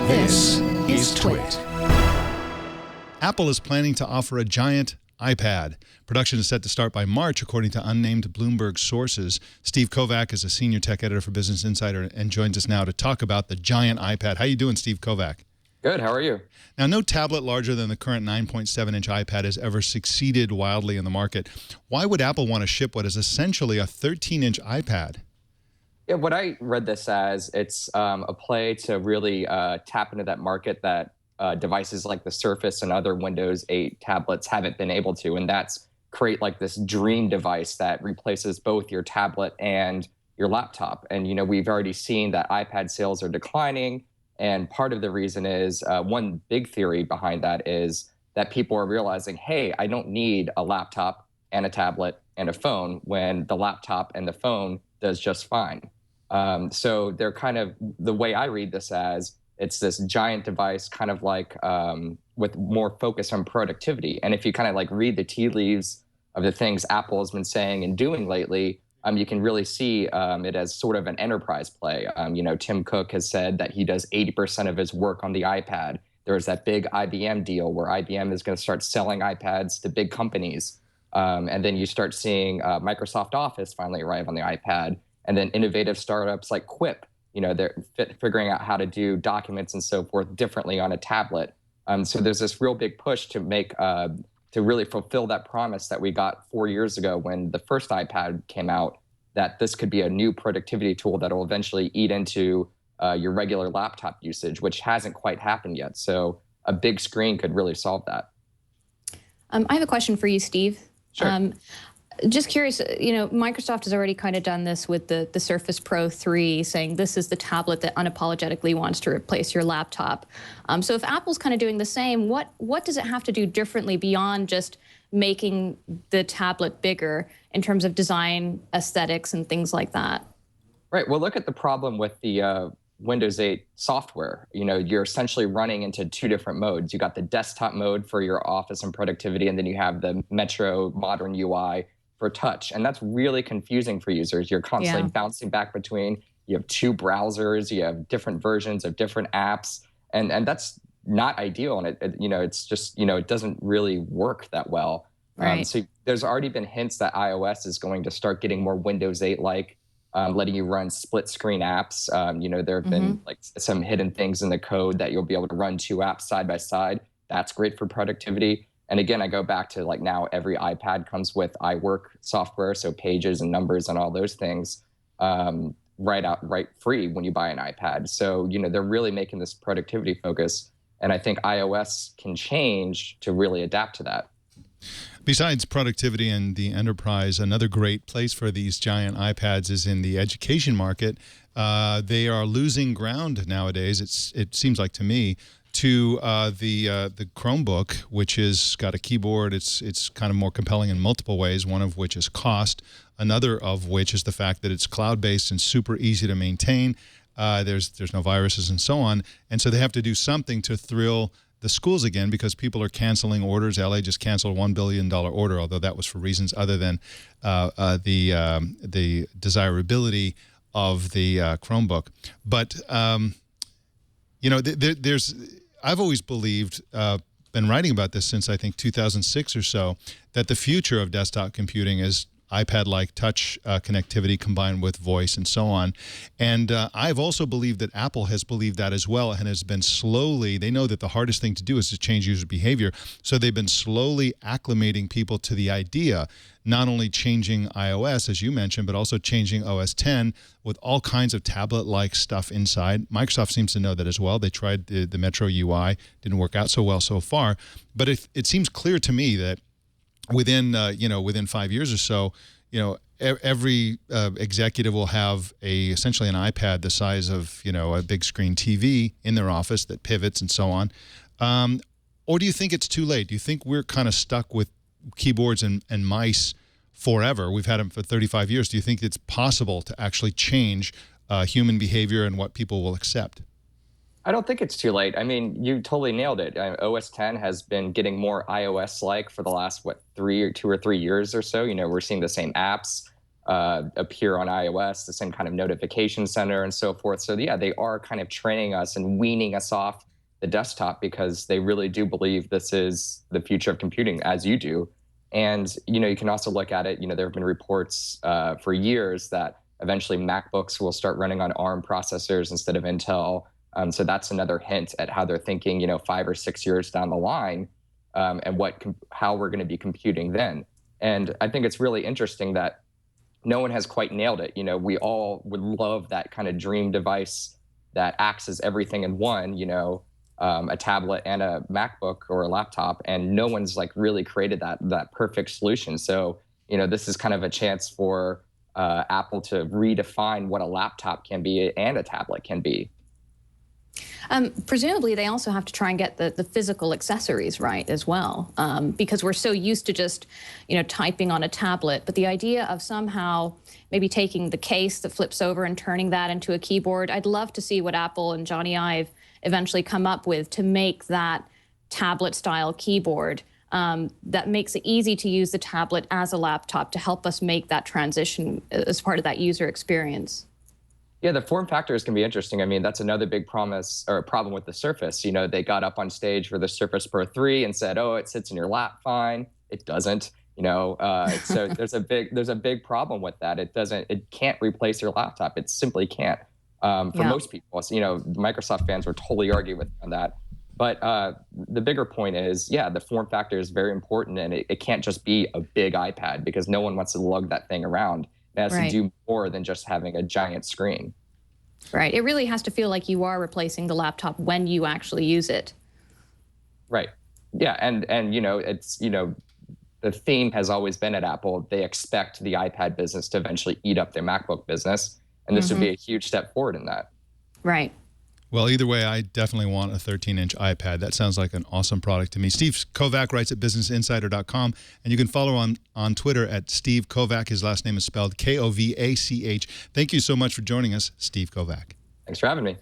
This is TWiT. Apple is planning to offer a giant iPad. Production is set to start by March, according to unnamed Bloomberg sources. Steve Kovac is a senior tech editor for Business Insider and joins us now to talk about the giant iPad. How you doing, Steve Kovac? Good. How are you? Now, no tablet larger than the current 9.7-inch iPad has ever succeeded wildly in the market. Why would Apple want to ship what is essentially a 13-inch iPad? Yeah, what I read this as, it's a play to really tap into that market that devices like the Surface and other Windows 8 tablets haven't been able to, and that's create like this dream device that replaces both your tablet and your laptop. And, you know, we've already seen that iPad sales are declining, and part of the reason is, one big theory behind that is that people are realizing, hey, I don't need a laptop and a tablet and a phone when the laptop and the phone does just fine. So they're kind of, the way I read this as, it's this giant device kind of like with more focus on productivity. And if you kind of like read the tea leaves of the things Apple has been saying and doing lately, you can really see it as sort of an enterprise play. You know, Tim Cook has said that he does 80% of his work on the iPad. There's that big IBM deal where IBM is going to start selling iPads to big companies. And then you start seeing Microsoft Office finally arrive on the iPad. And then innovative startups like Quip, you know, they're figuring out how to do documents and so forth differently on a tablet. So there's this real big push to make, to really fulfill that promise that we got 4 years ago when the first iPad came out, that this could be a new productivity tool that will eventually eat into your regular laptop usage, which hasn't quite happened yet. So a big screen could really solve that. I have a question for you, Steve. Sure. Just curious, you know, Microsoft has already kind of done this with the Surface Pro 3, saying this is the tablet that unapologetically wants to replace your laptop. So if Apple's kind of doing the same, what does it have to do differently beyond just making the tablet bigger in terms of design, aesthetics, and things like that? Right. Well, look at the problem with the Windows 8 software. You know, you're essentially running into two different modes. You got the desktop mode for your office and productivity, and then you have the Metro modern UI for touch. And that's really confusing for users. You're constantly bouncing back between, you have two browsers, you have different versions of different apps, and that's not ideal. And it you know, it's just, you know, it doesn't really work that well. Right. So there's already been hints that iOS is going to start getting more Windows 8-like, letting you run split screen apps. You know, there have been like some hidden things in the code that you'll be able to run two apps side by side. That's great for productivity. And again, I go back to like now every iPad comes with iWork software, so Pages and Numbers and all those things right free when you buy an iPad. So, you know, they're really making this productivity focus. And I think iOS can change to really adapt to that. Besides productivity and the enterprise, another great place for these giant iPads is in the education market. They are losing ground nowadays, it seems like to me, to the Chromebook, which has got a keyboard. It's kind of more compelling in multiple ways, one of which is cost, another of which is the fact that it's cloud-based and super easy to maintain. There's no viruses and so on. And so they have to do something to thrill the schools again because people are canceling orders. LA just canceled a $1 billion order, although that was for reasons other than the desirability of the Chromebook. But, you know, I've always believed, been writing about this since I think 2006 or so, that the future of desktop computing is iPad-like touch connectivity combined with voice and so on. And I've also believed that Apple has believed that as well and has been slowly, they know that the hardest thing to do is to change user behavior, so they've been slowly acclimating people to the idea, not only changing iOS, as you mentioned, but also changing OS X with all kinds of tablet-like stuff inside. Microsoft seems to know that as well. They tried the Metro UI, didn't work out so well so far. But it seems clear to me that within 5 years or so, you know, every executive will have essentially an iPad the size of, you know, a big screen TV in their office that pivots and so on. Or do you think it's too late? Do you think we're kind of stuck with keyboards and mice forever? We've had them for 35 years. Do you think it's possible to actually change human behavior and what people will accept? I don't think it's too late. I mean, you totally nailed it. OS X has been getting more iOS-like for the last, 2 or 3 years or so. You know, we're seeing the same apps. appear on iOS, the same kind of notification center and so forth. So yeah, they are kind of training us and weaning us off the desktop because they really do believe this is the future of computing, as you do. And you can also look at it. There have been reports for years that eventually MacBooks will start running on ARM processors instead of Intel. So that's another hint at how they're thinking, 5 or 6 years down the line, and how we're going to be computing then. And I think it's really interesting that no one has quite nailed it. We all would love that kind of dream device that acts as everything in one, a tablet and a MacBook or a laptop, and no one's like really created that perfect solution. So, this is kind of a chance for Apple to redefine what a laptop can be and a tablet can be. Presumably, they also have to try and get the physical accessories right as well, because we're so used to just, typing on a tablet. But the idea of somehow maybe taking the case that flips over and turning that into a keyboard, I'd love to see what Apple and Johnny Ive eventually come up with to make that tablet-style keyboard that makes it easy to use the tablet as a laptop to help us make that transition as part of that user experience. Yeah, the form factors can be interesting. I mean, that's another big problem with the Surface. They got up on stage for the Surface Pro 3 and said, "Oh, it sits in your lap fine." It doesn't. So there's a big problem with that. It can't replace your laptop. It simply can't. For most people, Microsoft fans would totally argue with on that. But the bigger point is, the form factor is very important, and it can't just be a big iPad because no one wants to lug that thing around. It has to do more than just having a giant screen. Right. It really has to feel like you are replacing the laptop when you actually use it. Right. Yeah. And it's, the theme has always been at Apple. They expect the iPad business to eventually eat up their MacBook business. And this would be a huge step forward in that. Right. Well, either way, I definitely want a 13-inch iPad. That sounds like an awesome product to me. Steve Kovac writes at businessinsider.com, and you can follow on Twitter at Steve Kovac. His last name is spelled Kovach. Thank you so much for joining us, Steve Kovac. Thanks for having me.